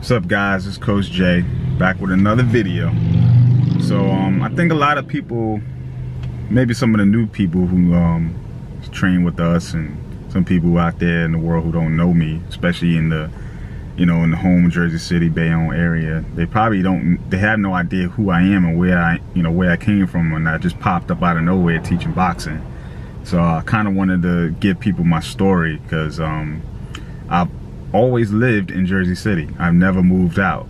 What's up, guys? It's Coach Jay back with another video. So I think a lot of people, maybe some of the new people who train with us, and some people out there in the world who don't know me, especially in the in the home Jersey City, Bayonne area, they probably they have no idea who I am and where I came from, and I just popped up out of nowhere teaching boxing. So I kind of wanted to give people my story, because I've always lived in Jersey City. I've never moved out,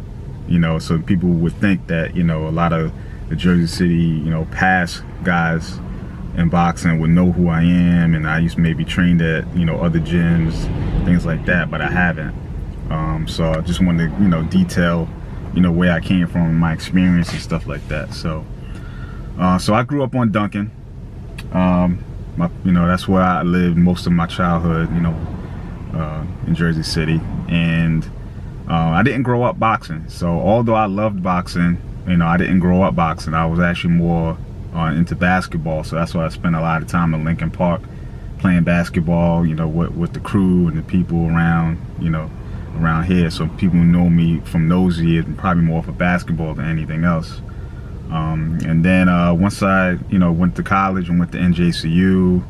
so people would think that a lot of the Jersey City past guys in boxing would know who I am, and I used to maybe trained at other gyms, things like that, but I haven't. So I just wanted to detail where I came from, my experience and stuff like that. So I grew up on Duncan. That's where I lived most of my childhood, in Jersey City, and I didn't grow up boxing. So although I loved boxing, I didn't grow up boxing. I was actually more into basketball. So that's why I spent a lot of time in Lincoln Park playing basketball, with the crew and the people around, around here. So people know me from those years, and probably more for basketball than anything else. And then once I went to college and went to NJCU,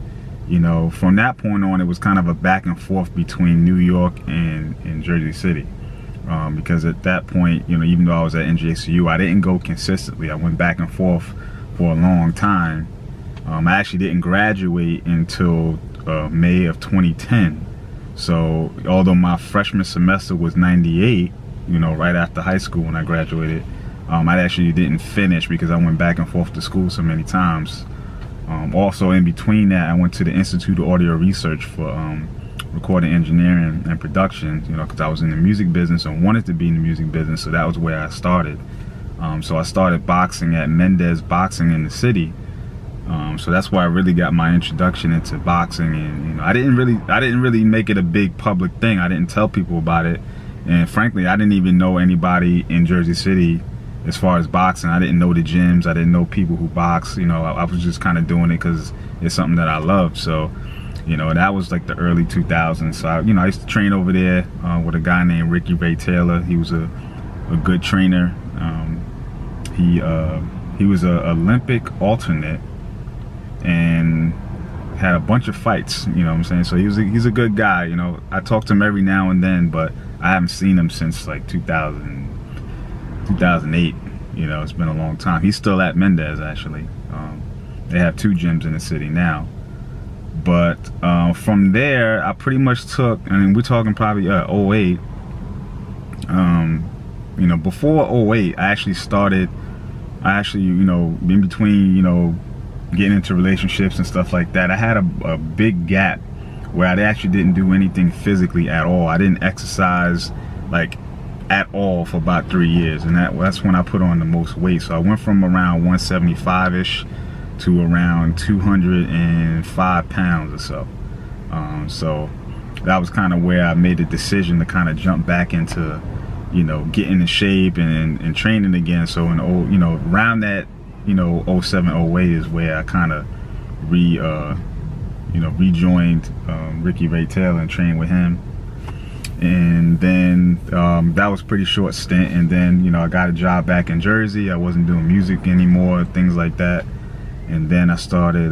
from that point on, it was kind of a back and forth between New York and Jersey City, because at that point, even though I was at NJCU, I didn't go consistently. I went back and forth for a long time. I actually didn't graduate until May of 2010. So although my freshman semester was 98, right after high school when I graduated, I actually didn't finish because I went back and forth to school so many times. Also in between that, I went to the Institute of Audio Research for recording engineering and production, because I was in the music business and wanted to be in the music business. So that was where I started. So I started boxing at Mendez Boxing in the city. So that's where I really got my introduction into boxing, and I didn't really make it a big public thing. I didn't tell people about it, and frankly, I didn't even know anybody in Jersey City as far as boxing. I didn't know the gyms. I didn't know people who box. I was just kind of doing it because it's something that I love. So that was like the early 2000s. So I used to train over there with a guy named Ricky Ray Taylor. He was a good trainer. He was an Olympic alternate and had a bunch of fights, what I'm saying? So he's a good guy. I talk to him every now and then, but I haven't seen him since like 2008. It's been a long time. He's still at Mendez, actually. They have 2 gyms in the city now. But from there, I pretty much took, we're talking probably 08. Before 08, I actually started, in between, getting into relationships and stuff like that, I had a big gap where I actually didn't do anything physically at all. I didn't exercise like at all for about 3 years, and that's when I put on the most weight. So I went from around 175-ish to around 205 pounds or so. So that was kind of where I made the decision to kind of jump back into getting in shape and training again. So in around that 07, 08 is where I kind of rejoined Ricky Ray Taylor and trained with him. And then that was a pretty short stint, and then I got a job back in Jersey. I wasn't doing music anymore, things like that. And then I started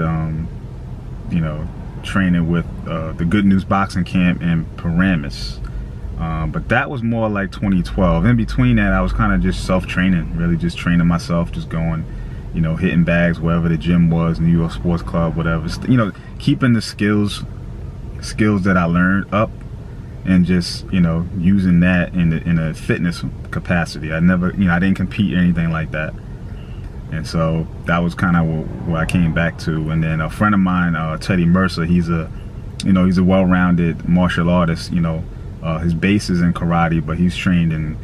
training with the Good News Boxing Camp in Paramus. But that was more like 2012. In between that, I was kind of just self-training, really just training myself, just going, hitting bags wherever the gym was, New York Sports Club, whatever. Keeping the skills that I learned up, and just using that in a fitness capacity. I didn't compete or anything like that. And so that was kind of where I came back to. And then a friend of mine, Teddy Mercer, he's a well-rounded martial artist. His base is in karate, but he's trained in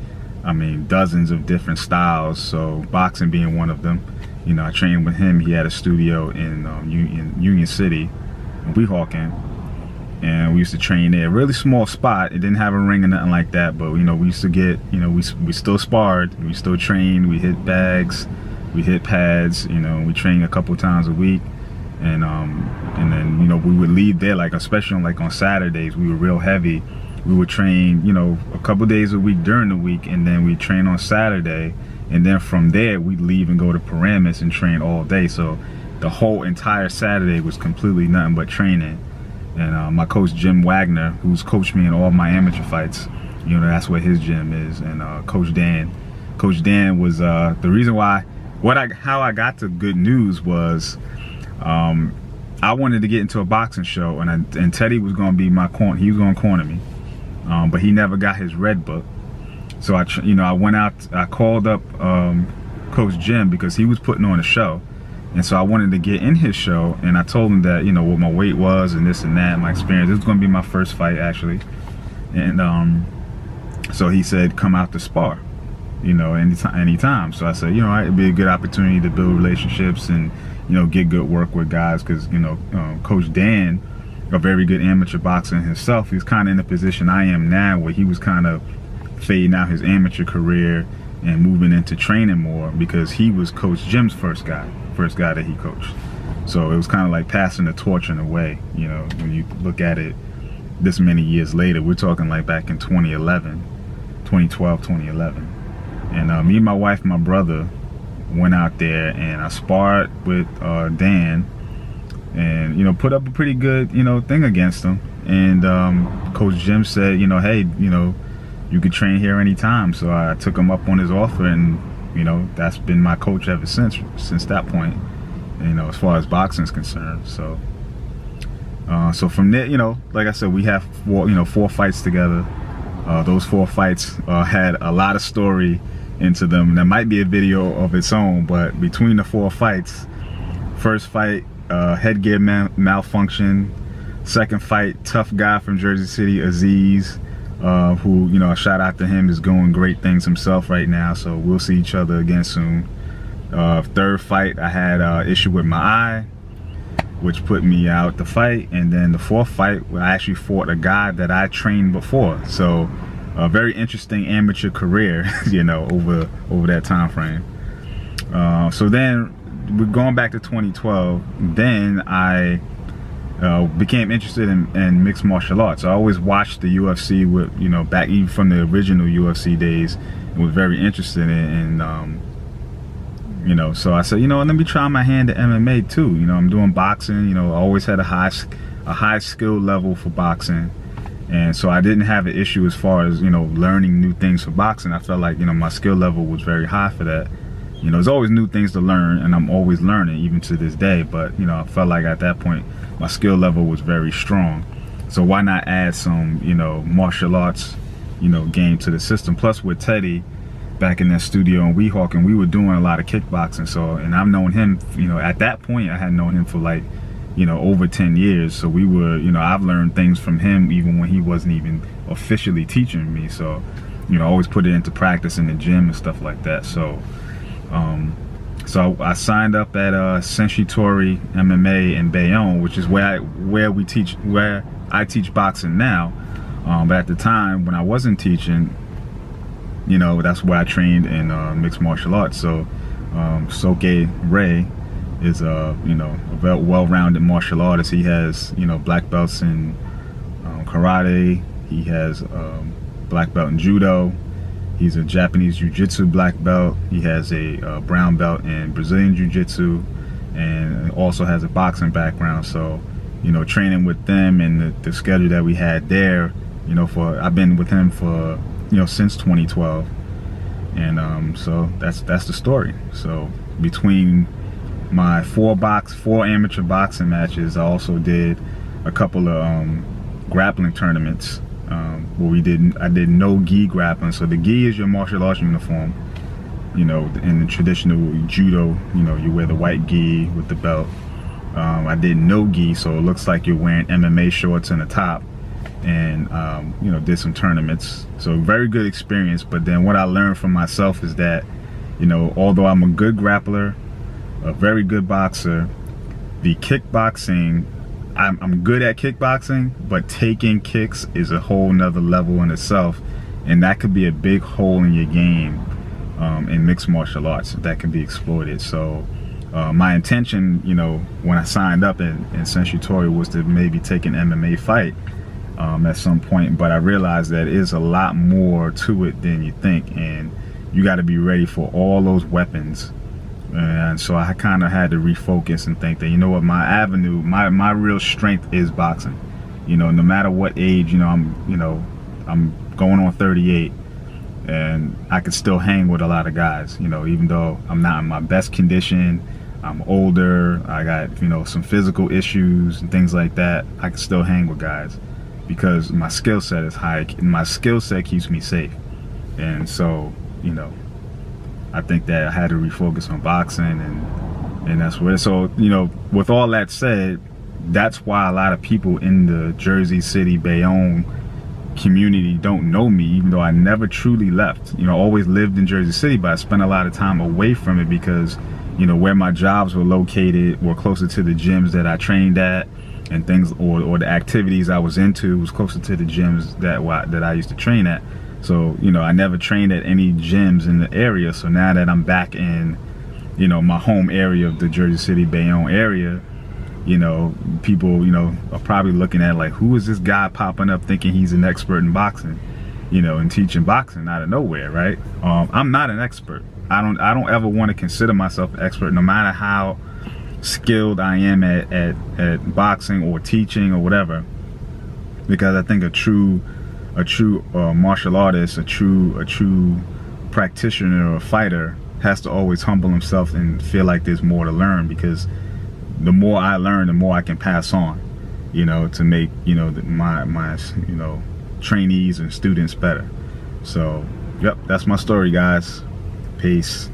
dozens of different styles, so boxing being one of them. I trained with him. He had a studio in Union City, in Weehawken, and we used to train there. A really small spot. It didn't have a ring or nothing like that, but we used to get, we still sparred, we still trained, we hit bags, we hit pads, we trained a couple times a week. And then we would leave there, like especially on Saturdays, we were real heavy. we would train, you know, a couple days a week during the week, and then we train on Saturday, and then from there we'd leave and go to Paramus and train all day. So the whole entire Saturday was completely nothing but training. And my coach Jim Wagner, who's coached me in all my amateur fights, you know, that's where his gym is. And Coach Dan was the reason why, how I got to Good News was, I wanted to get into a boxing show, and Teddy was going to be my corner. He was going to corner me, but he never got his red book. So I went out. I called up Coach Jim because he was putting on a show, and so I wanted to get in his show. And I told him that, you know, what my weight was and this and that, my experience. This was going to be my first fight actually, and so he said, come out to spar, you know, anytime. So I said, you know, it'd be a good opportunity to build relationships and, you know, get good work with guys, because, you know, Coach Dan, a very good amateur boxer himself, he's kind of in the position I am now, where he was kind of fading out his amateur career and moving into training more, because he was Coach Jim's first guy that he coached. So it was kind of like passing the torch in a way, you know, when you look at it this many years later. We're talking like back in 2012, 2011. And me, my wife, my brother went out there, and I sparred with Dan, and, you know, put up a pretty good, you know, thing against him. And Coach Jim said, you know, hey, you know, you could train here anytime. So I took him up on his offer, and, you know, that's been my coach ever since that point, you know, as far as boxing is concerned. So so from there, you know, like I said, we have 4 fights together. Those 4 fights had a lot of story into them. There might be a video of its own, but between the 4 fights, first fight, headgear malfunction. Second fight, tough guy from Jersey City, Aziz, who, you know, a shout out to him, is going great things himself right now, so we'll see each other again soon. Third fight, I had issue with my eye, which put me out the fight. And then the 4th fight, I actually fought a guy that I trained before. So a very interesting amateur career, you know, over that time frame. So then we're going back to 2012. Then I became interested in mixed martial arts. I always watched the UFC with, you know, back even from the original UFC days, and was very interested in you know, so I said, you know, let me try my hand at MMA too. You know, I'm doing boxing, you know, I always had a high skill level for boxing. And so I didn't have an issue as far as, you know, learning new things for boxing. I felt like, you know, my skill level was very high for that. You know, there's always new things to learn, and I'm always learning, even to this day. But, you know, I felt like at that point, my skill level was very strong. So why not add some, you know, martial arts, you know, game to the system? Plus with Teddy, back in that studio in Weehawken, we were doing a lot of kickboxing. So, and I've known him, you know, at that point, I had known him for like, you know, over 10 years. So we were, you know, I've learned things from him even when he wasn't even officially teaching me. So, you know, I always put it into practice in the gym and stuff like that. So, so I signed up at Senshi-Tori MMA in Bayonne, which is where I teach boxing now. But at the time when I wasn't teaching, you know, that's where I trained in mixed martial arts. So Soke Ray is you know, a well-rounded martial artist. He has, you know, black belts in karate. He has black belt in judo. He's a Japanese jiu-jitsu black belt. He has a brown belt in Brazilian jiu-jitsu, and also has a boxing background. So, you know, training with them and the schedule that we had there, you know, I've been with him for, you know, since 2012. And so that's the story. So between my 4 amateur boxing matches, I also did a couple of grappling tournaments where I did no gi grappling. So the gi is your martial arts uniform, you know, in the traditional judo, you know, you wear the white gi with the belt. I did no gi, so it looks like you're wearing MMA shorts and a top. And you know, did some tournaments. So very good experience. But then what I learned from myself is that, you know, although I'm a good grappler, a very good boxer, the kickboxing, I'm good at kickboxing, but taking kicks is a whole nother level in itself, and that could be a big hole in your game in mixed martial arts that can be exploited. So my intention, you know, when I signed up in Senshi-Tori was to maybe take an MMA fight. at some point, but I realized that it is a lot more to it than you think, and you got to be ready for all those weapons. And so I kind of had to refocus and think that, you know what, my avenue, my real strength is boxing. You know, no matter what age, I'm going on 38, and I could still hang with a lot of guys, even though I'm not in my best condition. I'm older, I got, some physical issues and things like that. I can still hang with guys because my skill set is high, and my skill set keeps me safe. And so, I think that I had to refocus on boxing, and that's where. So, with all that said, that's why a lot of people in the Jersey City, Bayonne community don't know me, even though I never truly left. I always lived in Jersey City, but I spent a lot of time away from it because, where my jobs were located were closer to the gyms that I trained at, and things, or the activities I was into was closer to the gyms that I used to train at. So, I never trained at any gyms in the area. So now that I'm back in, my home area of the Jersey City, Bayonne area, people, are probably looking at like, who is this guy popping up thinking he's an expert in boxing, and teaching boxing out of nowhere, right? I'm not an expert. I don't ever want to consider myself an expert, no matter how skilled I am at boxing or teaching or whatever, because I think a true martial artist, a true practitioner or a fighter has to always humble himself and feel like there's more to learn, because the more I learn, the more I can pass on, to make, my trainees and students better. So, yep, that's my story, guys. Peace.